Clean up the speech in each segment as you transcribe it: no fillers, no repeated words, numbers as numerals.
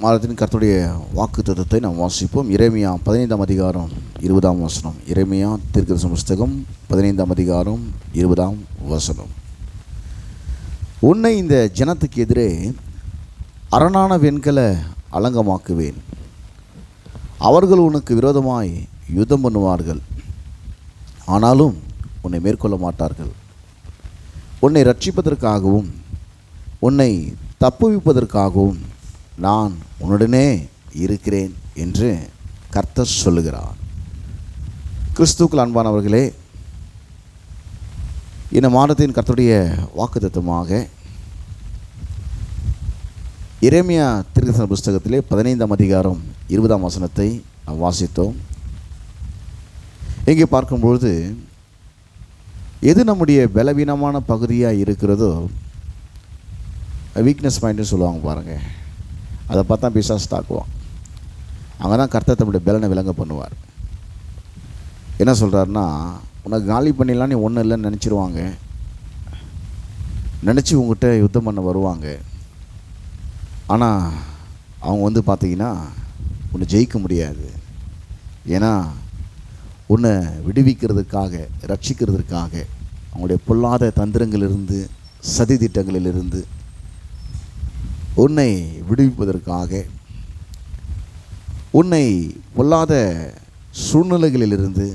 மாதத்தின் கர்த்தருடைய வாக்குத்தத்தத்தை நாம் வாசிப்போம். எரேமியா 15ஆம் அதிகாரம் 20ஆம் வசனம். எரேமியா தீர்க்கதரிசன புஸ்தகம் 15ஆம் அதிகாரம் 20ஆம் வசனம். உன்னை இந்த ஜனத்துக்கு எதிரே அரணான வெண்கல அலங்கமாக்குவேன். அவர்கள் உனக்கு விரோதமாய் யுத்தம் பண்ணுவார்கள், ஆனாலும் உன்னை மேற்கொள்ள மாட்டார்கள். உன்னை ரட்சிப்பதற்காகவும் உன்னை தப்புவிப்பதற்காகவும் நான் உன்னுடனே இருக்கிறேன் என்று கர்த்தர் சொல்லுகிறார். கிறிஸ்துவுக்குள் அன்பானவர்களே, இந்த மாதத்தின் கர்த்தருடைய வாக்குத்தத்தமாக எரேமியா தீர்க்கதரிசன புஸ்தகத்திலே 15ஆம் அதிகாரம் 20ஆம் வசனத்தை நாம் வாசித்தோம். இங்கே பார்க்கும்பொழுது எது நம்முடைய பலவீனமான பகுதியாக இருக்கிறதோ, வீக்னஸ் பாயிண்ட்னு சொல்லுவாங்க பாருங்கள், அதை பார்த்தா பிசாசு தாக்குவான். அங்கே தான் கர்த்தர் தம்முடைய பலனை விளங்க பண்ணுவார். என்ன சொல்கிறாருன்னா, உனக்கு காலி பண்ணிடலாம், நீ ஒன்றும் இல்லைன்னு நினச்சிருவாங்க, நினச்சி உங்கள்கிட்ட யுத்தம் பண்ண வருவாங்க. ஆனால் அவங்க பார்த்தீங்கன்னா உன்னை ஜெயிக்க முடியாது. ஏன்னா உன்னை விடுவிக்கிறதுக்காக, ரட்சிக்கிறதுக்காக, அவங்களுடைய பொல்லாத தந்திரங்களிலிருந்து, சதி திட்டங்களிலிருந்து உன்னை விடுவிப்பதற்காக, உன்னை பொல்லாத சூழ்நிலைகளிலிருந்து,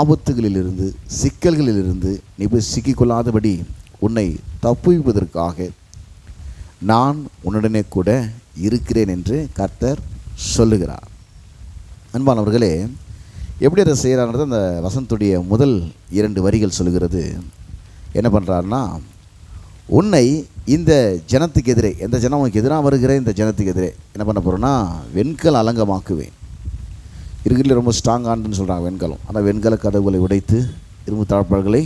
ஆபத்துகளிலிருந்து, சிக்கல்களிலிருந்து நீ போய் சிக்கிக்கொள்ளாதபடி உன்னை தப்புவிப்பதற்காக நான் உன்னுடனே கூட இருக்கிறேன் என்று கர்த்தர் சொல்லுகிறார். அன்பானவர்களே, எப்படி அதை செய்கிறாங்கிறது அந்த வசனத்துடைய முதல் 2 வரிகள் சொல்லுகிறது. என்ன பண்ணுறாருன்னா, உன்னை இந்த ஜனத்துக்கு எதிரே, எந்த ஜனம் உனக்கு எதிராக வருகிற இந்த ஜனத்துக்கு எதிரே என்ன பண்ண போகிறோன்னா, வெண்கல அலங்கமாக்குவேன். இருக்கிறதுல ரொம்ப ஸ்ட்ராங்கானதுன்னு சொல்கிறாங்க வெண்கலம். ஆனால் வெண்கல கதவுகளை உடைத்து, இரும்பு தாழ்பாள்களை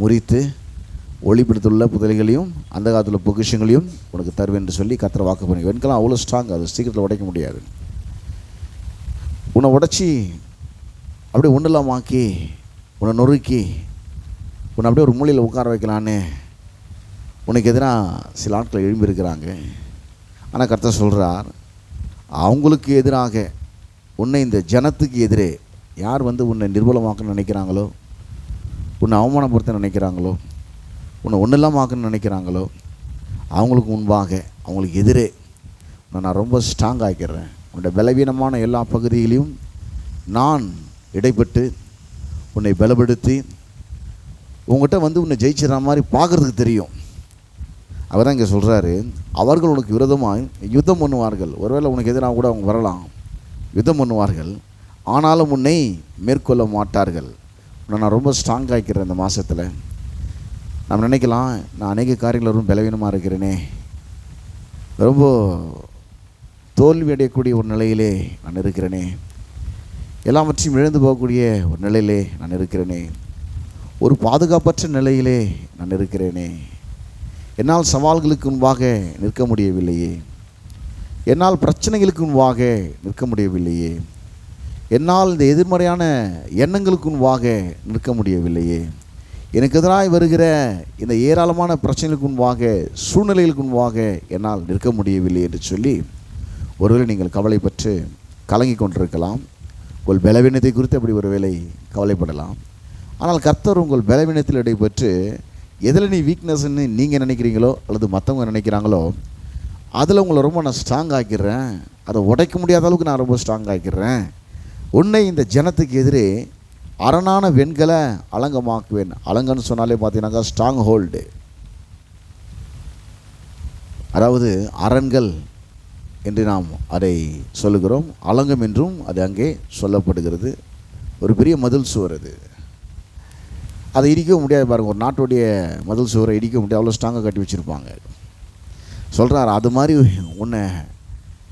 முறித்து, ஒளிப்பிடித்துள்ள புதலைகளையும் அந்த காலத்தில் பொக்கிஷங்களையும் உனக்கு தருவேன் என்று சொல்லி கர்த்தர் வாக்கு பண்ணி. வெண்கலம் அவ்வளோ ஸ்ட்ராங், அது சீக்கிரத்தில் உடைக்க முடியாது. உன்னை உடைச்சி அப்படியே ஒன்றுலாமாக்கி, உன்னை நொறுக்கி, உன்னை அப்படியே ஒரு மூலையில் உட்கார வைக்கலான்னு உனக்கு எதிராக சில ஆட்கள் எழும்பியிருக்கிறாங்க. ஆனால் கர்த்தர் சொல்கிறார், அவங்களுக்கு எதிராக, உன்னை இந்த ஜனத்துக்கு எதிரே யார் உன்னை நிர்பலமாக்கணும்னு நினைக்கிறாங்களோ, உன்னை அவமானப்படுத்த நினைக்கிறாங்களோ, உன்னை ஒன்றுலாமாக்கணும்னு நினைக்கிறாங்களோ, அவங்களுக்கு முன்பாக, அவங்களுக்கு எதிரே நான் ரொம்ப ஸ்ட்ராங் ஆக்கிடுறேன். உன்னுடைய பலவீனமான எல்லா பகுதிகளையும் நான் இடைப்பட்டு உன்னை பலப்படுத்தி உங்கள்கிட்ட உன்னை ஜெயிச்சிடற மாதிரி பார்க்குறதுக்கு தெரியும். அவர் தான் இங்கே சொல்கிறாரு, அவர்கள் உனக்கு விரோதமாய் யுத்தம் பண்ணுவார்கள். ஒருவேளை உனக்கு எதிராக கூட அவங்க வரலாம், யுத்தம் பண்ணுவார்கள், ஆனாலும் உன்னை மேற்கொள்ள மாட்டார்கள். உன்னை நான் ரொம்ப ஸ்ட்ராங் ஆகிக்கிறேன். இந்த மாதத்தில் நம்ம நினைக்கலாம், நான் அநேக காரியங்கள் ரொம்ப பலவீனமாக இருக்கிறேனே, ரொம்ப தோல்வி அடையக்கூடிய ஒரு நிலையிலே நான் இருக்கிறேனே, எல்லாவற்றையும் இழந்து போகக்கூடிய ஒரு நிலையிலே நான் இருக்கிறேனே, ஒரு பாதுகாப்பற்ற நிலையிலே நான் இருக்கிறேனே, என்னால் சவால்களுக்கு முன்பாக நிற்க முடியவில்லையே, என்னால் பிரச்சனைகளுக்கு முன்பாக நிற்க முடியவில்லையே, என்னால் இந்த எதிர்மறையான எண்ணங்களுக்கு முன்பாக நிற்க முடியவில்லையே, எனக்கு எதிராக வருகிற இந்த ஏராளமான பிரச்சனைகளுக்கு முன்பாக, சூழ்நிலைகளுக்கு முன்பாக என்னால் நிற்க முடியவில்லை என்று சொல்லி ஒருவேளை நீங்கள் கவலைப்பட்டு கலங்கி கொண்டிருக்கலாம். உங்கள் பலவீனத்தை குறித்து அப்படி ஒரு வேளை கவலைப்படலாம். ஆனால் கர்த்தர் உங்கள் பலவீனத்தில் இடைப்பட்டு, எதில் நீ வீக்னஸ்ன்னு நீங்கள் நினைக்கிறீங்களோ அல்லது மற்றவங்க நினைக்கிறாங்களோ, அதில் உங்களை ரொம்ப நான் ஸ்ட்ராங் ஆக்கிடுறேன், அதை உடைக்க முடியாத அளவுக்கு நான் ரொம்ப ஸ்ட்ராங் ஆக்கிடுறேன். உன்னை இந்த ஜனத்துக்கு எதிரே அரணான வெண்கல அலங்கமாக்குவேன். அலங்கன்னு சொன்னாலே பார்த்தீங்கன்னாக்கா ஸ்ட்ராங் ஹோல்டு, அதாவது அரண்கள் என்று நாம் அதை சொல்லுகிறோம். அலங்கம் என்றும் அது அங்கே சொல்லப்படுகிறது. ஒரு பெரிய மதில் சுவர், அது அதை இடிக்க முடியாது பாருங்கள். ஒரு நாட்டுடைய மதில் சுவரை இடிக்க முடியாது, அவ்வளோ ஸ்ட்ராங்காக கட்டி வச்சுருப்பாங்க. சொல்கிறார், அது மாதிரி உன்னை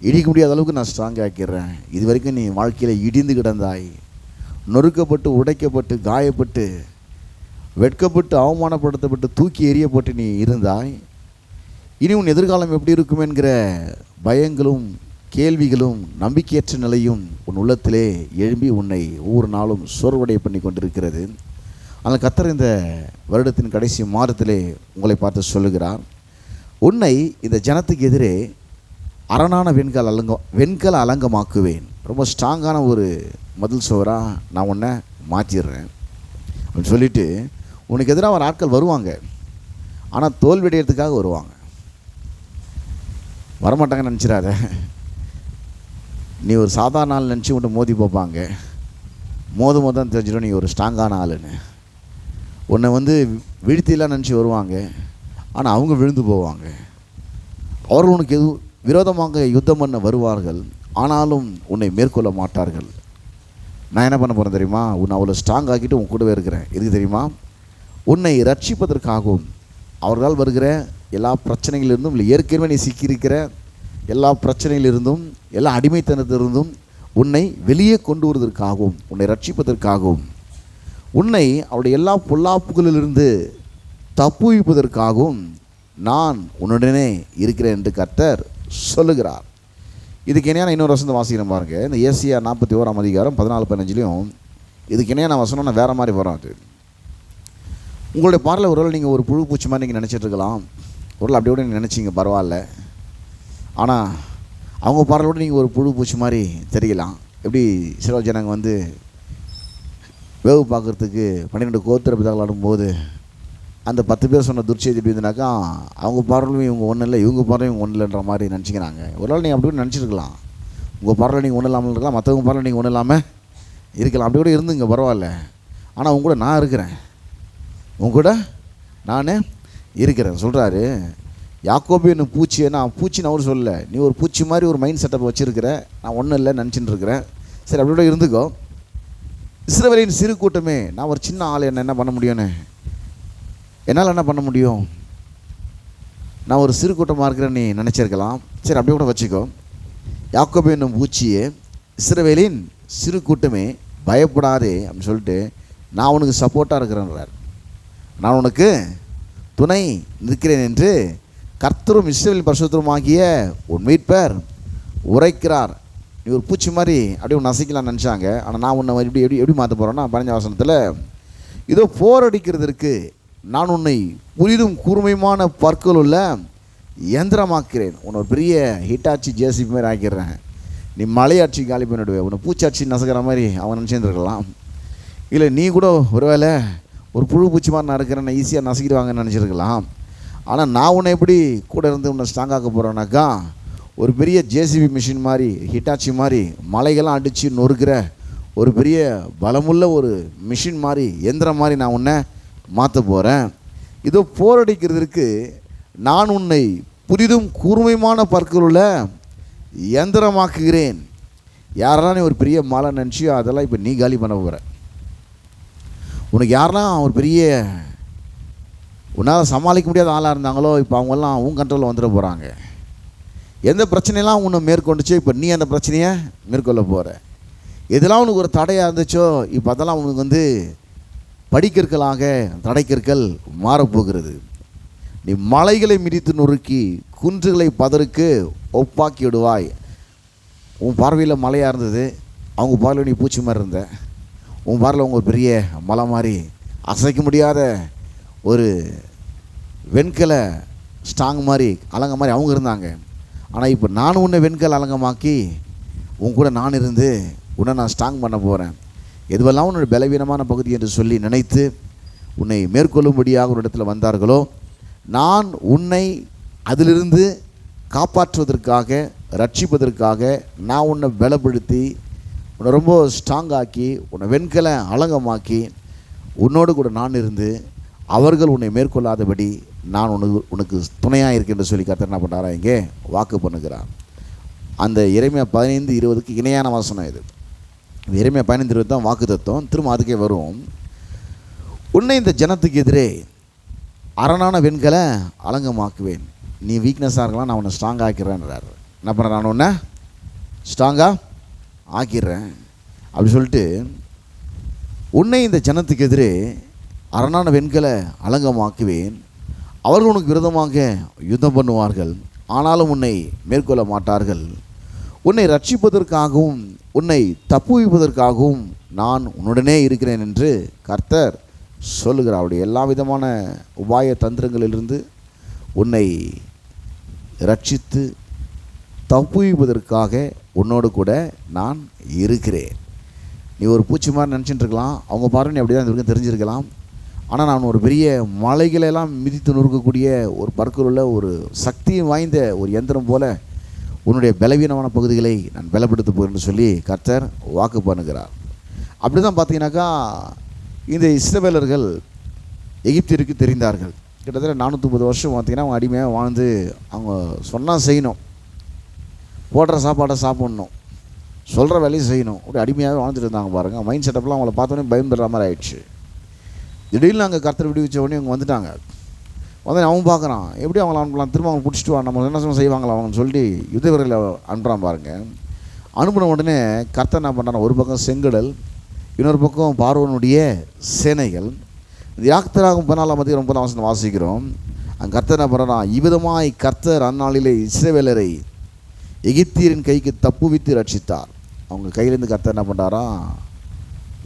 இடிக்க முடியாத அளவுக்கு நான் ஸ்ட்ராங்காக ஆக்கிடுறேன். இது வரைக்கும் நீ வாழ்க்கையில் இடிந்து கிடந்தாய், நொறுக்கப்பட்டு, உடைக்கப்பட்டு, காயப்பட்டு, வெட்கப்பட்டு, அவமானப்படுத்தப்பட்டு, தூக்கி எறியப்பட்டு நீ இருந்தாய். இனி உன் எதிர்காலம் எப்படி இருக்கும் என்கிற பயங்களும் கேள்விகளும் நம்பிக்கையற்ற நிலையும் உன் உள்ளத்திலே எழும்பி உன்னை ஒவ்வொரு நாளும் சோர்வடைய பண்ணி கொண்டிருக்கிறது. ஆனால் கர்த்தர் இந்த வருடத்தின் கடைசி மாதத்திலே உங்களை பார்த்து சொல்லுகிறார், உன்னை இந்த ஜனத்துக்கு எதிரே அரணான வெண்கல அலங்கமாக்குவேன். ரொம்ப ஸ்ட்ராங்கான ஒரு மதில் சுவராக நான் உன்னை மாற்றிடுறேன் அப்படின்னு சொல்லிவிட்டு, உனக்கு எதிராக ஒரு ஆட்கள் வருவாங்க, ஆனால் தோல்வியடைகிறதுக்காக வருவாங்க. வரமாட்டாங்கன்னு நினச்சிடாத. நீ ஒரு சாதாரண ஆள் நினச்சி உன்னை மோதி பார்ப்பாங்க. மோதம் தெரிஞ்சிடும் நீ ஒரு ஸ்ட்ராங்கான ஆளுன்னு. உன்னை வீழ்த்திலாம் நினச்சி வருவாங்க, ஆனால் அவங்க விழுந்து போவாங்க. அவர்கள் உனக்கு விரோதமாக யுத்தம் பண்ண வருவார்கள், ஆனாலும் உன்னை மேற்கொள்ள மாட்டார்கள். நான் என்ன பண்ண போகிறேன் தெரியுமா? உன்னை அவ்வளோ ஸ்ட்ராங் ஆக்கிட்டு உன் கூடவே இருக்கிறேன். எதுக்கு தெரியுமா? உன்னை ரட்சிப்பதற்காகவும் அவர்களால் வருகிற எல்லா பிரச்சனைகளிலிருந்தும், இல்லை ஏற்கனவே நீ சிக்கியிருக்கிற எல்லா பிரச்சனைகளிலிருந்தும், எல்லா அடிமைத்தனத்திலிருந்தும் உன்னை வெளியே கொண்டு வருவதற்காகவும், உன்னை ரட்சிப்பதற்காகவும், உன்னை அவருடைய எல்லா பொல்லாப்புகளிலிருந்து தப்புவிப்பதற்காகவும் நான் உன்னுடனே இருக்கிறேன் என்று கர்த்தர் சொல்லுகிறார். இதுக்கு இணையான இன்னொரு வசனம் வாசிக்கிறேன் பாருங்க. இந்த ஏசியா 41 அதிகாரம் 14-15 இதுக்கு இணையான வசனம் நான் வேறு மாதிரி வரும். அது உங்களுடைய பார்வையில் ஒருவேளை நீங்கள் ஒரு புழு பூச்சி மாதிரி நீங்கள் நினச்சிட்டு இருக்கலாம். ஒருவேளை அப்படி கூட நீங்கள் நினச்சிங்க, பரவாயில்ல. ஆனால் அவங்க பார்வையோடு நீங்கள் ஒரு புழு பூச்சி மாதிரி தெரியலாம். எப்படி சில ஜனங்க வேவு பார்க்குறதுக்கு 12 கோத்திர பிதாக்கள் ஆடும்போது அந்த 10 பேர் சொன்ன துர்ச்செய்தி எப்படி இருந்துனாக்கா, அவங்க பார்வையிலும் இவங்க ஒன்றும் இல்லை, இவங்க பார்வையும் இவங்க ஒன்றும் இல்லைன்ற மாதிரி நினச்சிக்கிறாங்க. ஒரு நாள் நீங்கள் அப்படி கூட நினச்சிருக்கலாம். உங்கள் பார்வையில் நீங்கள் ஒன்றும் இல்லாமல் இருக்கலாம், மற்றவங்க பார்வையில் நீங்கள் ஒன்றும் இல்லாமல் இருக்கலாம். அப்படி கூட இருந்துங்க, பரவாயில்ல. ஆனால் உங்க கூட நான் இருக்கிறேன், உங்க கூட நான் இருக்கிறேன் சொல்கிறாரு. யாக்கோபு என்ன பூச்சி, நான் பூச்சின்னு அவர் சொல்லலை. நீ ஒரு பூச்சி மாதிரி ஒரு மைண்ட் செட்டப் வச்சுருக்கிற, நான் ஒன்றும் இல்லை நினச்சிட்டு இருக்கிறேன். சரி, அப்படி கூட இருந்துக்கோ. இஸ்ரவேலின் சிறு கூட்டமே, நான் ஒரு சின்ன ஆள், என்ன பண்ண முடியும்னு, என்னால் என்ன பண்ண முடியும்? நான் ஒரு சிறு கூட்டமாக இருக்கிறேன்னு நீ நினச்சிருக்கலாம். சரி, அப்படியே கூட வச்சுக்கோ. யாக்கோபு என்னும் பூச்சியே, இஸ்ரவேலின் சிறு கூட்டமே, பயப்படாதே அப்படின்னு சொல்லிட்டு நான் உனக்கு சப்போர்ட்டாக இருக்கிறேன்றார். நான் உனக்கு துணை நிற்கிறேன் என்று கர்த்தரும் இஸ்ரவேலின் பரிசுத்தருமாகிய உன் மீட்பர் உரைக்கிறார். நீ ஒரு பூச்சி மாதிரி அப்படியே ஒன்று நசிக்கலாம்னு நினச்சாங்க. ஆனால் நான் உன்னை எப்படி மாற்ற போகிறேன்னா, 15 வசனத்தில், இதோ போரடிக்கிறதுக்கு நான் உன்னை புரிதும் கூர்மையுமான பற்கள் உள்ள இயந்திரமாக்கிறேன். உன்னை ஒரு பெரிய ஹிட்டாச்சி ஜேசிபி மாதிரி ஆக்கிடுறேன். நீ மலையாட்சி காலி பண்ணிவிடுவேன். உன்னை பூச்சாட்சி நசுக்கிற மாதிரி அவன் நினச்சிருந்துருக்கலாம். இல்லை நீ கூட ஒருவேளை ஒரு புழு பூச்சி மாதிரி நான் இருக்கிறேன், நான் ஈஸியாக நசுக்கிடுவாங்கன்னு நினச்சிருக்கலாம். ஆனால் நான் உன்னை எப்படி கூட இருந்து உன்னை ஸ்ட்ராங்காக்க போகிறேன்னாக்கா, ஒரு பெரிய ஜேசிபி மிஷின் மாதிரி, ஹிட்டாச்சி மாதிரி மலைகள்லாம் அடித்து நொறுக்கிற ஒரு பெரிய பலமுள்ள ஒரு மிஷின் மாதிரி, எந்திரம் மாதிரி நான் உன்னை மாற்ற போகிறேன். இதோ போரடிக்கிறதுக்கு நான் உன்னை புரிதும் கூர்மையான பற்கள் உள்ள இயந்திரமாக்குகிறேன். யாரெல்லாம் நீ ஒரு பெரிய மலை நினச்சியோ அதெல்லாம் இப்போ நீ காலி பண்ண போகிற. உனக்கு யாரெல்லாம் ஒரு பெரிய உன்னால் சமாளிக்க முடியாத ஆளாக இருந்தாங்களோ, இப்போ அவங்கெல்லாம் உன் கண்ட்ரோலில் வந்துட போகிறாங்க. எந்த பிரச்சனையெல்லாம் உன்னை மேற்கொண்டுச்சோ, இப்போ நீ அந்த பிரச்சனையை மேற்கொள்ள போகிற. எதெல்லாம் உனக்கு ஒரு தடையாக இருந்துச்சோ, இப்போ அதெல்லாம் உனக்கு படிக்கற்களாக தடைக்கற்கள் மாறப்போகிறது. நீ மலைகளை மிதித்து நொறுக்கி குன்றுகளை பதருக்கு ஒப்பாக்கி விடுவாய். உன் பார்வையில் மலையாக இருந்தது, அவங்க பார்வையில் நீ பூச்சி மாதிரி இருந்த. உன் பார்வையில் அவங்க ஒரு பெரிய மலை மாதிரி, அசைக்க முடியாத ஒரு வெண்கல ஸ்ட்ராங் மாதிரி, அலங்க மாதிரி அவங்க இருந்தாங்க. ஆனால் இப்போ நான் உன்னை வெண்கல அலங்கமாக்கி உன் கூட நான் இருந்து உன்னை நான் ஸ்ட்ராங் பண்ண போகிறேன். எதுவெல்லாம் உன்னுடைய பலவீனமான பகுதி என்று சொல்லி நினைத்து உன்னை மேற்கொள்ளும்படியாக ஒரு இடத்துல வந்தார்களோ, நான் உன்னை அதிலிருந்து காப்பாற்றுவதற்காக, ரட்சிப்பதற்காக நான் உன்னை பலப்படுத்தி, உன்னை ரொம்ப ஸ்ட்ராங்காக்கி, உன்னை வெண்கல அலங்கமாக்கி, உன்னோடு கூட நான் இருந்து அவர்கள் உன்னை மேற்கொள்ளாதபடி நான் உனக்கு துணையாக இருக்கேன் என்று சொல்லி கர்த்தர் என்ன பண்ணுறாரா, இங்கே வாக்கு பண்ணுகிறார். அந்த எரேமியா 15:20 இணையான வசனம் இது. எரேமியா 15:20 தான் வாக்கு தத்துவம். திரும்ப அதுக்கே வரும். உன்னை இந்த ஜனத்துக்கு எதிரே அரணான வெண்கலை அலங்கமாக்குவேன். நீ வீக்னஸாக இருக்கலாம், நான் உன்னை ஸ்ட்ராங்காக ஆக்கிடுறேன்றார். என்ன பண்ணுறேன், நான் உன்னை ஸ்ட்ராங்காக ஆக்கிடுறேன் அப்படி சொல்லிட்டு, உன்னை இந்த ஜனத்துக்கு எதிரே அரணான வெண்கலை அலங்கமாக்குவேன். அவர்கள் உனக்கு விரோதமாக யுத்தம் பண்ணுவார்கள், ஆனாலும் உன்னை மேற்கொள்ள மாட்டார்கள். உன்னை ரட்சிப்பதற்காகவும் உன்னை தப்புவிப்பதற்காகவும் நான் உன்னுடனே இருக்கிறேன் என்று கர்த்தர் சொல்லுகிறார். அவருடைய எல்லா விதமான உபாய தந்திரங்களிலிருந்து உன்னை ரட்சித்து தப்புவிப்பதற்காக உன்னோடு கூட நான் இருக்கிறேன். நீ ஒரு பூச்சி மாதிரி நினச்சிட்டு இருக்கலாம், அவங்க பார்வை நீ அப்படி தான் இருக்குன்னு தெரிஞ்சிருக்கலாம். ஆனால் நான் ஒரு பெரிய மலைகளெல்லாம் மிதித்து நொறுக்கக்கூடிய ஒரு பற்களுள்ள ஒரு சக்தி வாய்ந்த ஒரு எந்திரம் போல உன்னுடைய பலவீனமான பகுதிகளை நான் பலப்படுத்த போகிறேன்னு சொல்லி கர்த்தர் வாக்கு பண்ணுகிறார். அப்படி தான் பார்த்தீங்கன்னாக்கா இந்த இஸ்ரவேலர்கள் எகிப்திற்கு தெரிந்தார்கள். கிட்டத்தட்ட 430 வருஷம் பார்த்திங்கன்னா அவங்க அடிமையாக வாழ்ந்து அவங்க சொன்னால் செய்யணும், போடுற சாப்பாடை சாப்பிட்ணும், சொல்கிற வேலையும் செய்யணும், அப்படி அடிமையாகவே வாழ்ந்துட்டு இருந்தாங்க பாருங்கள். மைண்ட் செட்டப்லாம் அவங்கள பார்த்தோன்னே பயந்துடுற மாதிரி ஆயிடுச்சு. திடீர்னு அங்கே கர்த்தர் விடுவிச்ச உடனே அவங்க வந்துட்டாங்க. வந்து அவன் பார்க்குறான், எப்படி அவங்கள அனுப்பலாம், திரும்ப அவங்க பிடிச்சிட்டு வா, நம்ம என்ன செய்வாங்களா அவங்கன்னு சொல்லி யுத்த வீரர்களை அனுப்புகிறான் பாருங்கள். அனுப்பின உடனே கர்த்தர் என்ன பண்ணுறான், ஒரு பக்கம் செங்கடல், இன்னொரு பக்கம் பார்வோனுடைய சேனைகள். இந்த யாத்திராகும் 14 வசனம் வாசிக்கிறோம். அங்கே கர்த்தர் என்ன பண்ணுறான், இவ்விதமாய் கர்த்தர் அந்நாளிலே இஸ்ரவேலரை எகிப்தியரின் கைக்கு தப்புவித்து ரட்சித்தார். அவங்க கையிலேருந்து கர்த்தர் என்ன பண்ணுறாரா,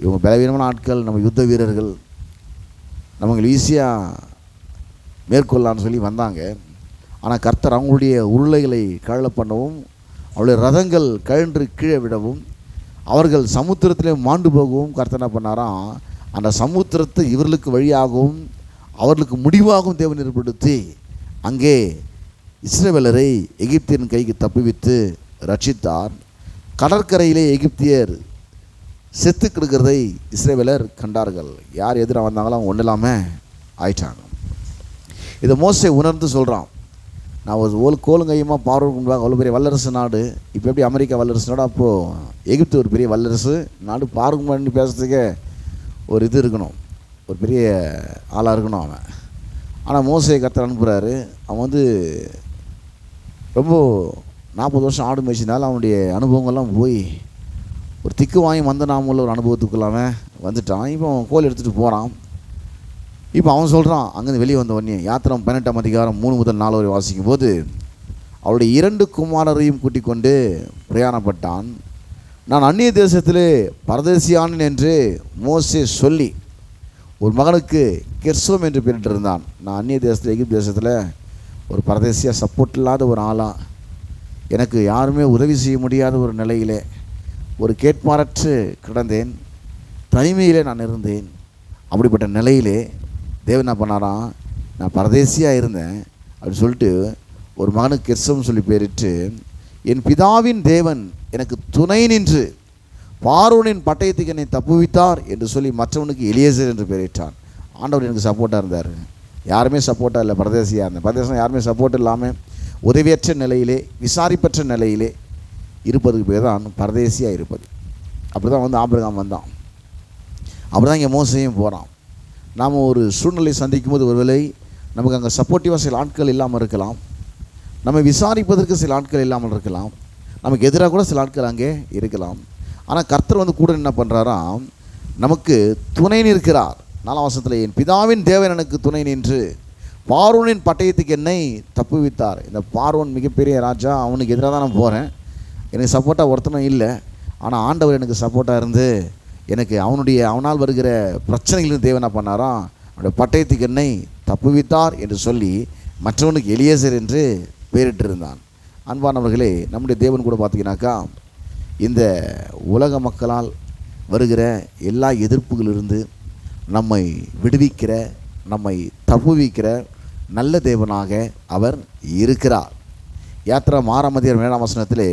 இவங்க பலவீனமான ஆட்கள், நம்ம யுத்த வீரர்கள், நமக்கு ஈஸியாக மேற்கொள்ளலான்னு சொல்லி வந்தாங்க. ஆனால் கர்த்தர் அவங்களுடைய உருளைகளை கழல பண்ணவும், அவருடைய ரதங்கள் கழன்று கீழே விடவும், அவர்கள் சமுத்திரத்திலே மாண்டு போகவும் கர்த்தர் என்ன பண்ணாராம், அந்த சமுத்திரத்தை இவர்களுக்கு வழியாகவும் அவர்களுக்கு முடிவாகவும் தேவன் ஏற்படுத்தி அங்கே இஸ்ரவேலரை எகிப்தியரின் கைக்கு தப்புவித்து ரட்சித்தார். கடற்கரையிலே எகிப்தியர் செத்து கிடக்கிறதை இஸ்ரவேலர் கண்டார்கள். யார் எதிராக வந்தாங்களோ அவங்க ஒன்றும் இல்லாமல் ஆயிட்டாங்க. இதை மோசே உணர்ந்து சொல்கிறான், நான் ஒரு கோலுங்கையுமா பார்வைக்கு முன்பாக அவ்வளோ பெரிய வல்லரசு நாடு, இப்போ எப்படி அமெரிக்கா வல்லரசு நாடு, அப்போது எகிப்து ஒரு பெரிய வல்லரசு நாடு, பார்வைக்கு முன்னாடி பேசுறதுக்கே ஒரு இது இருக்கணும், ஒரு பெரிய ஆளாக இருக்கணும் அவன். ஆனால் மோசே கர்த்தர் அனுப்புகிறாரு. அவன் வந்து ரொம்ப 40 வருஷம் ஆடு மேய்ச்சினால அவனுடைய அனுபவங்கள்லாம் போய் ஒரு திக்கு வாங்கி மந்தனாமுள்ள ஒரு அனுபவத்துக்குள்ளாம வந்துட்டான். இப்போ அவன் கோல் எடுத்துகிட்டு போகிறான். இப்போ அவன் சொல்கிறான், அங்கேருந்து வெளியே வந்த உடனே யாத்திரம் 18ஆம் அதிகாரம் 3 முதல் 4 வரை வாசிக்கும் போது, அவருடைய 2 குமாரரையும் கூட்டிக் கொண்டு பிரயாணப்பட்டான். நான் அந்நிய தேசத்திலே பரதேசியானேன் என்று மோசே சொல்லி ஒரு மகனுக்கு கெர்சோம் என்று பெயரிட்டிருந்தான். நான் அந்நிய தேசத்தில் எகிப்து தேசத்தில் ஒரு பரதேசியாக சப்போர்ட் இல்லாத ஒரு ஆளாக, எனக்கு யாருமே உதவி செய்ய முடியாத ஒரு நிலையிலே ஒரு கேட்பாரற்று கிடந்தேன், தனிமையிலே நான் இருந்தேன். அப்படிப்பட்ட நிலையிலே தேவன் என்ன பண்ணாராம், நான் பரதேசியாக இருந்தேன் அப்படின்னு சொல்லிட்டு ஒரு மகனுக்கு கெர்சோம் சொல்லி பேரிட்டு, என் பிதாவின் தேவன் எனக்கு துணை நின்று பார்வோனின் பட்டயத்துக்கு என்னை தப்புவித்தார் என்று சொல்லி மற்றவனுக்கு எலியேசர் என்று பெயரிட்டான். ஆண்டவர் எனக்கு சப்போர்ட்டாக இருந்தார், யாருமே சப்போர்ட்டாக இல்லை, பரதேசியாக இருந்தேன். பரதேசம் யாருமே சப்போர்ட் இல்லாமல் உதவியற்ற நிலையிலே விசாரிப்பற்ற நிலையிலே இருப்பதுக்கு பேர் தான் பரதேசியாக இருப்பது. அப்படி தான் வந்து ஆபிரகாம் வந்தான். அப்படி தான் இங்கே மோசையும் போகிறான். நாம் ஒரு சூழ்நிலை சந்திக்கும் போது ஒருவேளை நமக்கு அங்கே சப்போர்ட்டிவாக சில ஆட்கள் இல்லாமல் இருக்கலாம், நம்ம விசாரிப்பதற்கு சில ஆட்கள் இல்லாமல் இருக்கலாம், நமக்கு எதிராக கூட சில ஆட்கள் அங்கே இருக்கலாம். ஆனால் கர்த்தர் வந்து கூட என்ன பண்ணுறாராம், நமக்கு துணை நிற்கிறார். 4ஆம் வசனத்தில், என் பிதாவின் தேவன் எனக்கு துணை நின்று பார்வோனின் பட்டயத்துக்கு என்னை தப்புவித்தார். இந்த பார்வோன் மிகப்பெரிய ராஜா, அவனுக்கு எதிராக தான் நான் போகிறேன், எனக்கு சப்போர்ட்டாக ஒருத்தனும் இல்லை. ஆனால் ஆண்டவர் எனக்கு சப்போர்ட்டாக இருந்து எனக்கு அவனால் வருகிற பிரச்சனைகளும் தேவன் என்ன பண்ணாராம், அவனுடைய பட்டயத்துக்கு என்னை தப்புவித்தார் என்று சொல்லி மற்றவனுக்கு எலியேசர் என்று பெயரிட்டிருந்தான். அன்பானவர்களே, நம்முடைய தேவன் கூட பார்த்தீங்கன்னாக்கா இந்த உலக மக்களால் வருகிற எல்லா எதிர்ப்புகளிலிருந்து நம்மை விடுவிக்கிற, நம்மை தப்புவிக்கிற நல்ல தேவனாக அவர் இருக்கிறார். யாத்திராம் 6ஆம் அதிகாரம் 7ஆம் வசனத்திலே,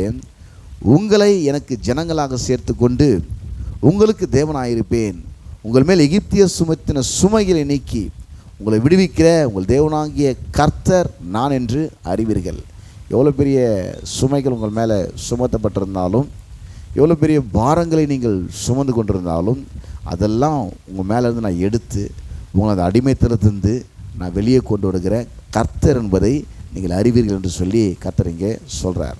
உங்களை எனக்கு ஜனங்களாக சேர்த்து கொண்டு உங்களுக்கு தேவனாயிருப்பேன், உங்கள் மேல் எகிப்திய சுமத்தின சுமைகளை நீக்கி உங்களை விடுவிக்கிற உங்கள் தேவனாகிய கர்த்தர் நான் என்று அறிவீர்கள். எவ்வளோ பெரிய சுமைகள் உங்கள் மேலே சுமத்தப்பட்டிருந்தாலும், எவ்வளோ பெரிய பாரங்களை நீங்கள் சுமந்து கொண்டிருந்தாலும், அதெல்லாம் உங்கள் மேலேருந்து நான் எடுத்து உங்களை அந்த அடிமைத்தனத்திலிருந்து நான் வெளியே கொண்டு வருகிற கர்த்தர் என்பதை நீங்கள் அறிவீர்கள் என்று சொல்லி கர்த்தர் இங்கே சொல்கிறார்.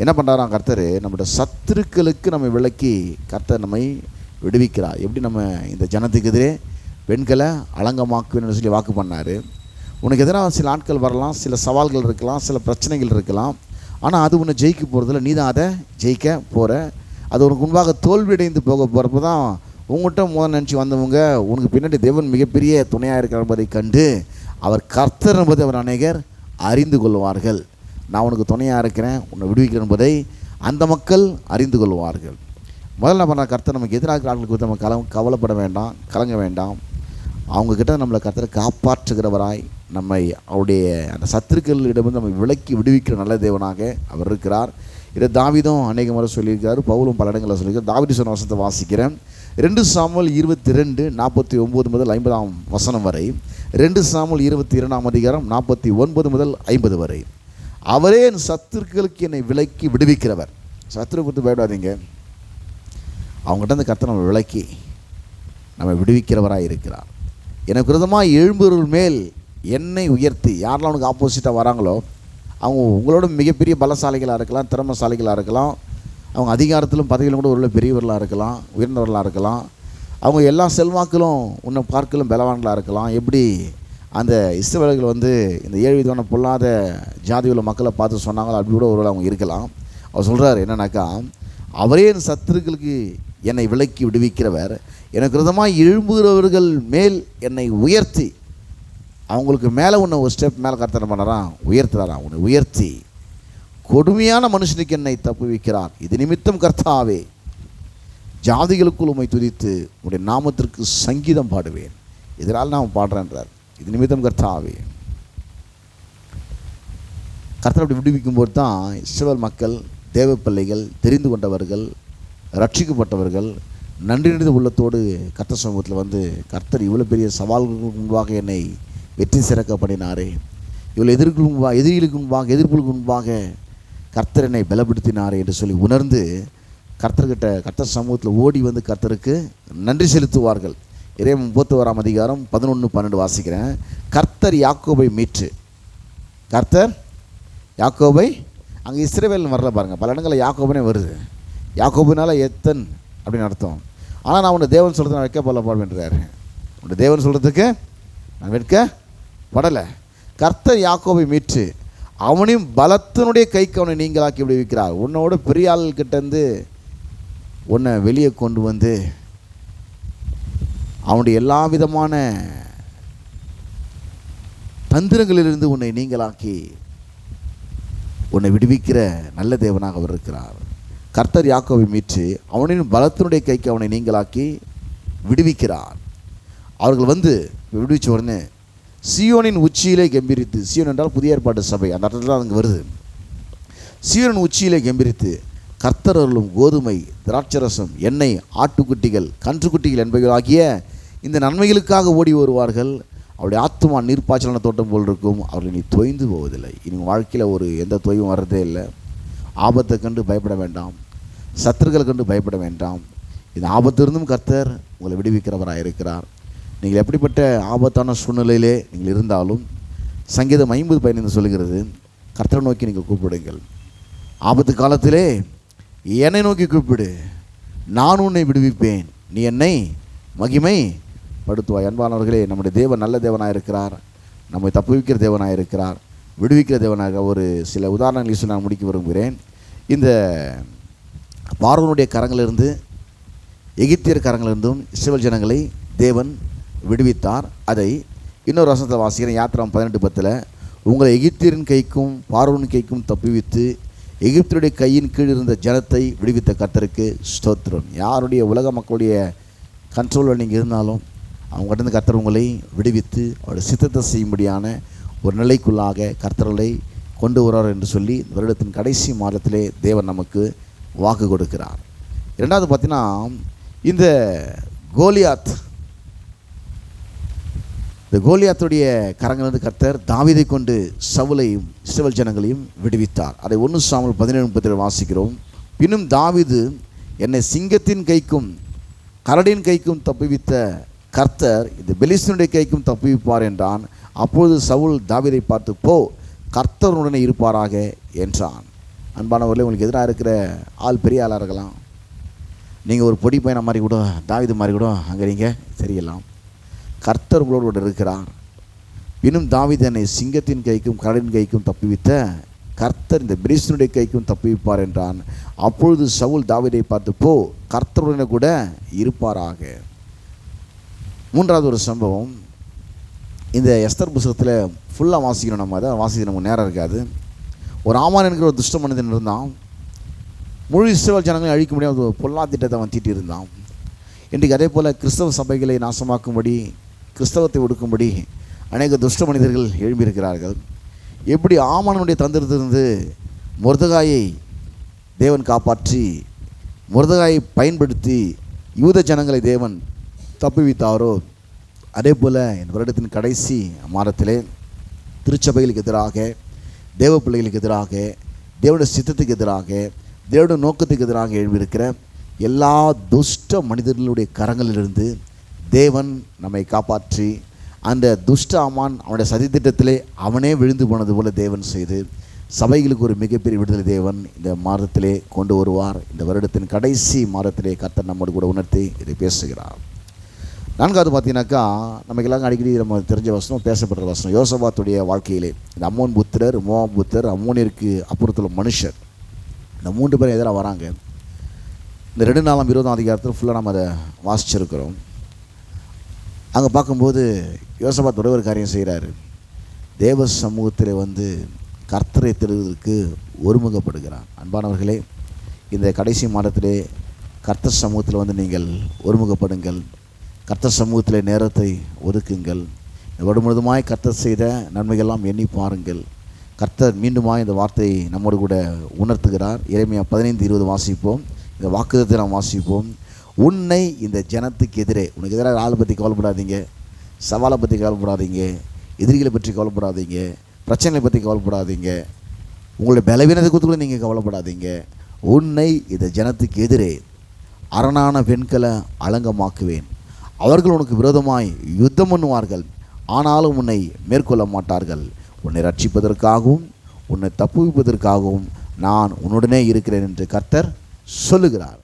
என்ன பண்ணுறாராம் கர்த்தர், நம்முடைய சத்துருக்களுக்கு நம்ம விலக்கி கர்த்தர் நம்மை விடுவிக்கிறார். எப்படி நம்ம இந்த ஜனத்துக்கு எதிரே பெண்களை அலங்கமாக்குவேன்னு சொல்லி வாக்கு பண்ணார். உனக்கு எதிராக சில ஆட்கள் வரலாம், சில சவால்கள் இருக்கலாம், சில பிரச்சனைகள் இருக்கலாம். ஆனால் அது உன்னை ஜெயிக்க போகிறதில்ல, நீ தான் அதை ஜெயிக்க போகிற. அது உனக்கு முன்பாக தோல்வியடைந்து போக போகிறப்ப தான் உங்கள்கிட்ட முதல் நினச்சி வந்தவங்க உனக்கு பின்னாடி தேவன் மிகப்பெரிய துணையாக இருக்கிற என்பதை கண்டு அவர் கர்த்தர் என்பதை அவர் அநேகர் அறிந்து கொள்வார்கள். நான் உனக்கு துணையாக இருக்கிறேன், உன்னை விடுவிக்கிறேன் என்பதை அந்த மக்கள் அறிந்து கொள்வார்கள். முதல்ல பண்ண கர்த்தர் நமக்கு எதிராக ஆட்களுக்கு வந்து நம்ம கவலைப்பட வேண்டாம், கலங்க வேண்டாம். அவங்கக்கிட்ட நம்மளை கர்த்தரை காப்பாற்றுகிறவராய் நம்மை அவருடைய அந்த சத்துருக்களிடமிருந்து நம்ம விலக்கி விடுவிக்கிற நல்ல தேவனாக அவர் இருக்கிறார். இதை தாவீதும் அநேக முறை சொல்லியிருக்காரு, பவுலும் பல இடங்களில் சொல்லியிருக்காரு. தாவீது சொன்ன வசனத்தை வாசிக்கிறேன். 2 சாமுவேல் 22:49 முதல் 50 வரை, 2 சாமுவேல் 22 49 முதல் 50 வரை. அவரே என் சத்துருக்களுக்கு என்னை விலக்கி விடுவிக்கிறவர். சத்துரு கொடுத்து பயப்படாதீங்க, அவங்ககிட்ட அந்த கர்த்தர் நம்ம விலக்கி நம்ம விடுவிக்கிறவராக இருக்கிறார். எனக்கு விரோதமாக எழும்புகிறவர்கள் மேல் என்னை உயர்த்தி, யாரெல்லாம் அவனுக்கு ஆப்போசிட்டாக வராங்களோ அவங்க உங்களோட மிகப்பெரிய பலசாலிகளாக இருக்கலாம், திறமசாலிகளாக இருக்கலாம், அவங்க அதிகாரத்திலும் பதவியிலும் கூட ஒரு பெரியவர்களாக இருக்கலாம், உயர்ந்தவர்களாக இருக்கலாம், அவங்க எல்லா செல்வாக்களும் உன்னை பார்க்கலும் பலவான்களாக இருக்கலாம். எப்படி அந்த இஸ்ரவேலர்கள் வந்து இந்த 7 விதமான பொல்லாத ஜாதி உள்ள மக்களை பார்த்து சொன்னாங்களோ அப்படி கூட ஒரு அவங்க இருக்கலாம். அவர் சொல்கிறார் என்னன்னாக்கா, அவரே என் சத்துருக்களுக்கு என்னை விலக்கி விடுவிக்கிறவர், எனக்கு விரோதமாக எழும்புகிறவர்கள் மேல் என்னை உயர்த்தி, அவங்களுக்கு மேலே உன்னை ஒரு ஸ்டெப் மேலே கர்த்தர் பண்ணுறான், உயர்த்துறாரான். உன்னை உயர்த்தி கொடுமையான மனுஷனுக்கு என்னை தப்புவிக்கிறார். இது நிமித்தம் கர்த்தாவே ஜாதிகளுக்குள் உம்மை துதித்து உடைய நாமத்திற்கு சங்கீதம் பாடுவேன். இதனால் நான் பாடுறேன்றார். இது நிமித்தம் கர்த்தாவே. கர்த்தர் அப்படி விடுவிக்கும்போது தான் இஸ்ரவேல் மக்கள், தேவ பிள்ளைகள், தெரிந்து கொண்டவர்கள், ரட்சிக்கப்பட்டவர்கள் நன்றி நிறைந்த உள்ளத்தோடு கர்த்தர் சமூகத்தில் வந்து, கர்த்தர் இவ்வளோ பெரிய சவால்களுக்கு முன்பாக என்னை வெற்றி சிறக்க பண்ணினாரே, இவ்வளோ எதிரிகளுக்கு முன்பாக, எதிர்ப்புகளுக்கு முன்பாக கர்த்தர் என்னை பலப்படுத்தினாரே என்று சொல்லி உணர்ந்து கர்த்தர்கிட்ட, கர்த்தர் சமூகத்தில் ஓடி வந்து கர்த்தருக்கு நன்றி செலுத்துவார்கள். எரேமியா 31:11-12 வாசிக்கிறேன். கர்த்தர் யாக்கோபை மீட்டு, கர்த்தர் யாக்கோபை, அங்கே இஸ்ரவேல் வரல பாருங்கள், பல இடங்களில் யாக்கோபனே வருது. யாக்கோபுனால எத்தன் அப்படின்னு அர்த்தம். ஆனால் நான் உன்னை தேவன் சொல்கிறது நான் வைக்கப்படல பாடுவேன்றார். உன்னை தேவன் சொல்கிறதுக்கு நான் வைக்கப்படலை. கர்த்தர் யாக்கோபை மீட்டு அவனையும் பலத்தினுடைய கைக்கு அவனை நீங்களாக்கி விடுவிக்கிறார். உன்னோட பெரிய ஆள்கிட்டேருந்து உன்னை வெளியே கொண்டு வந்து அவனுடைய எல்லா விதமான தந்திரங்களிலிருந்து உன்னை நீங்களாக்கி உன்னை விடுவிக்கிற நல்ல தேவனாக அவர் இருக்கிறார். கர்த்தர் யாக்கோபை மீட்டு அவனின் பலத்தினுடைய கைக்கு அவனை நீங்களாக்கி விடுவிக்கிறார். அவர்கள் வந்து விடுவிச்ச உடனே சீயோனின் உச்சியிலே கெம்பீரித்து, சீயோன் என்றால் புதிய ஏற்பாட்டு சபை, அந்த இடத்துல அங்கே வருது. சீயோனின் உச்சியிலே கெம்பீரித்து கர்த்தர் அருளும் கோதுமை, திராட்சரசம், எண்ணெய், ஆட்டுக்குட்டிகள், கன்றுக்குட்டிகள் என்பவைகள் ஆகிய இந்த நன்மைகளுக்காக ஓடி வருவார்கள். அவருடைய ஆத்துமா நீர்ப்பாய்ச்சலான தோட்டம் போல் இருக்கும். அவர்கள் இனி தொய்ந்து போவதில்லை. இனி வாழ்க்கையில் எந்த தொய்வும் வர்றதே இல்லை. ஆபத்தை கண்டு பயப்பட வேண்டாம், சத்துருக்களை கண்டு பயப்பட வேண்டாம். இந்த ஆபத்திலிருந்தும் கர்த்தர் உங்களை விடுவிக்கிறவராக இருக்கிறார். நீங்கள் எப்படிப்பட்ட ஆபத்தான சூழ்நிலையிலே நீங்கள் இருந்தாலும் சங்கீதம் 50:15 சொல்லுகிறது, கர்த்தரை நோக்கி நீங்கள் கூப்பிடுங்கள். ஆபத்து காலத்திலே என்னை நோக்கி கூப்பிடு, நான் உன்னை விடுவிப்பேன், நீ என்னை மகிமை படுத்துவாய். அன்பானவர்களே, நம்முடைய தேவன் நல்ல தேவனாக இருக்கிறார், நம்மை தப்புவிக்கிற தேவனாக இருக்கிறார், விடுவிக்கிற தேவனாக. ஒரு சில உதாரணங்களை சொல்லி நான் முடிக்க விரும்புகிறேன். இந்த பார்வோனுடைய கரங்களிலிருந்து, எகிப்தியர் கரங்களிலிருந்தும் இஸ்ரவேல் ஜனங்களை தேவன் விடுவித்தார். அதை இன்னொரு வசனத்தில் வாசிக்கிறேன். யாத்திராகமம் 18:10, உங்களை எகிப்தியரின் கைக்கும் பார்வோனின் கைக்கும் தப்புவித்து எகிப்தியருடைய கையின் கீழ் இருந்த ஜனத்தை விடுவித்த கர்த்தருக்கு ஸ்தோத்திரம். யாருடைய உலக மக்களுடைய கண்ட்ரோலில் நீங்கள் இருந்தாலும் அவங்ககிட்ட கர்த்தர் உங்களை விடுவித்து அவருடைய சித்தத்தை செய்யும்படியான ஒரு நிலைக்குள்ளாக கர்த்தர்களை கொண்டு வரார் என்று சொல்லி வருடத்தின் கடைசி மாதத்திலே தேவன் நமக்கு வாக்கு கொடுக்கிறார். இரண்டாவது பார்த்தீங்கன்னா, இந்த கோலியாத்துடைய கரங்களிலிருந்து கர்த்தர் தாவீதை கொண்டு சவுலையும் இஸ்ரவேல் ஜனங்களையும் விடுவித்தார். அதை 1 சாமுவேல் 17:37 வாசிக்கிறோம். பின்னும் தாவீது என்னை சிங்கத்தின் கைக்கும் கரடியின் கைக்கும் தப்புவித்த கர்த்தர் இந்த பெலிஸ்தனுடைய கைக்கும் தப்புவிப்பார் என்றான். அப்பொழுது சவுல் தாவீதை பார்த்து, போ, கர்த்தருடனே இருப்பாராக என்றான். அன்பானவர்களே, உங்களுக்கு எதிராக இருக்கிற ஆள் பெரிய ஆளாக இருக்கலாம். நீங்கள் ஒரு பொடி பையனை மாதிரி கூட, தாவீது மாதிரி கூட அங்கே நீங்கள் தெரியலாம். கர்த்தர் உங்களோடு இருக்கிறார். இன்னும் தாவீது என்னை சிங்கத்தின் கைக்கும் கரடின் கைக்கும் தப்புவித்த கர்த்தர் இந்த பெலிஸ்தனுடைய கைக்கும் தப்புவிப்பார் என்றான். அப்பொழுது சவுல் தாவீதை பார்த்து, போ, கர்த்தருடனே கூட இருப்பாராக. மூன்றாவது ஒரு சம்பவம், இந்த எஸ்தர் புஸ்தகத்தில் ஃபுல்லாக வாசிக்கணும். நம்ம அதை வாசிக்க நமக்கு நேரம் இருக்காது. ஒரு ஆமான் என்கிற ஒரு துஷ்ட மனிதன் இருந்தான். முழு இஸ்ரவேல் ஜனங்களை அழிக்க முடியாத ஒரு பொல்லா திட்டத்தை அவன் தீட்டி இருந்தான். இன்றைக்கு அதே போல் கிறிஸ்தவ சபைகளை நாசமாக்கும்படி, கிறிஸ்தவத்தை ஒடுக்கும்படி அநேக துஷ்ட மனிதர்கள் எழும்பியிருக்கிறார்கள். எப்படி ஆமானுடைய தந்திரத்திலிருந்து மொர்தெகாயை தேவன் காப்பாற்றி, மொர்தெகாயை பயன்படுத்தி யூத ஜனங்களை தேவன் தப்புவித்தாரோ, அதே போல் இந்த வருடத்தின் கடைசி மாதத்திலே திருச்சபைகளுக்கு எதிராக, தேவ பிள்ளைகளுக்கு எதிராக, தேவனுடைய சித்தத்துக்கு எதிராக, தேவனுடைய நோக்கத்துக்கு எதிராக எழும்பியிருக்கிற எல்லா துஷ்ட மனிதர்களுடைய கரங்களிலிருந்து தேவன் நம்மை காப்பாற்றி, அந்த துஷ்ட ஆமான் அவனுடைய சதித்திட்டத்திலே அவனே விழுந்து போனது போல தேவன் செய்து சபைகளுக்கு ஒரு மிகப்பெரிய விடுதலை தேவன் இந்த மாதத்திலே கொண்டு வருவார். இந்த வருடத்தின் கடைசி மாதத்திலே கர்த்தர் நம்மோடு கூட உணர்த்தி இதை பேசுகிறார். நான்காவது பார்த்தீங்கன்னாக்கா, நமக்கு எல்லாம் அடிக்கடி நம்ம தெரிஞ்ச வசனம், பேசப்படுற வசனம், யோசபாத்துடைய வாழ்க்கையிலே இந்த அம்மோன் புத்திரர், மோவாப் புத்திரர், அம்மோனியருக்கு அப்புறத்தில் மனுஷர், இந்த 3 பேர் எதிராக வராங்க. இந்த 2 நாளாம் 20ஆம் அதிகாரத்தில் ஃபுல்லாக நம்ம அதை வாசிச்சிருக்கிறோம். அங்கே பார்க்கும்போது யோசபாத் ஒரு காரியம் செய்கிறாரு. தேவ சமூகத்தில் வந்து கர்த்தரை தெரிவதற்கு ஒருமுகப்படுகிறார். அன்பானவர்களே, இந்த கடைசி மாதத்திலே கர்த்தர் சமூகத்தில் வந்து நீங்கள் ஒருமுகப்படுங்கள். கர்த்தர் சமூகத்தில் நேரத்தை ஒதுக்குங்கள். முழுவதுமாய் கர்த்தர் செய்த நன்மைகள்லாம் எண்ணி பாருங்கள். கர்த்தர் மீண்டுமாய் இந்த வார்த்தையை நம்மோடு கூட உணர்த்துகிறார். எரேமியா 15:20 வாசிப்போம். இந்த வாக்குத்தத்தை நாம் வாசிப்போம். உன்னை இந்த ஜனத்துக்கு எதிரே, உனக்கு எதிராக ஆளை பற்றி கவலைப்படாதீங்க, சவாலை பற்றி கவலைப்படாதீங்க, எதிரிகளை பற்றி கவலைப்படாதீங்க, பிரச்சனைகளை பற்றி கவலைப்படாதீங்க, உங்களுடைய பலவீனத்தை குறித்து கூட நீங்கள் கவலைப்படாதீங்க. உன்னை இந்த ஜனத்துக்கு எதிரே அரணான வெண்கல அலங்கமாக்குவேன். அவர்கள் உனக்கு விரோதமாய் யுத்தம் பண்ணுவார்கள், ஆனாலும் உன்னை மேற்கொள்ள மாட்டார்கள். உன்னை ரட்சிப்பதற்காகவும் உன்னை தப்புவிப்பதற்காகவும் நான் உன்னுடனே இருக்கிறேன் என்று கர்த்தர் சொல்லுகிறார்.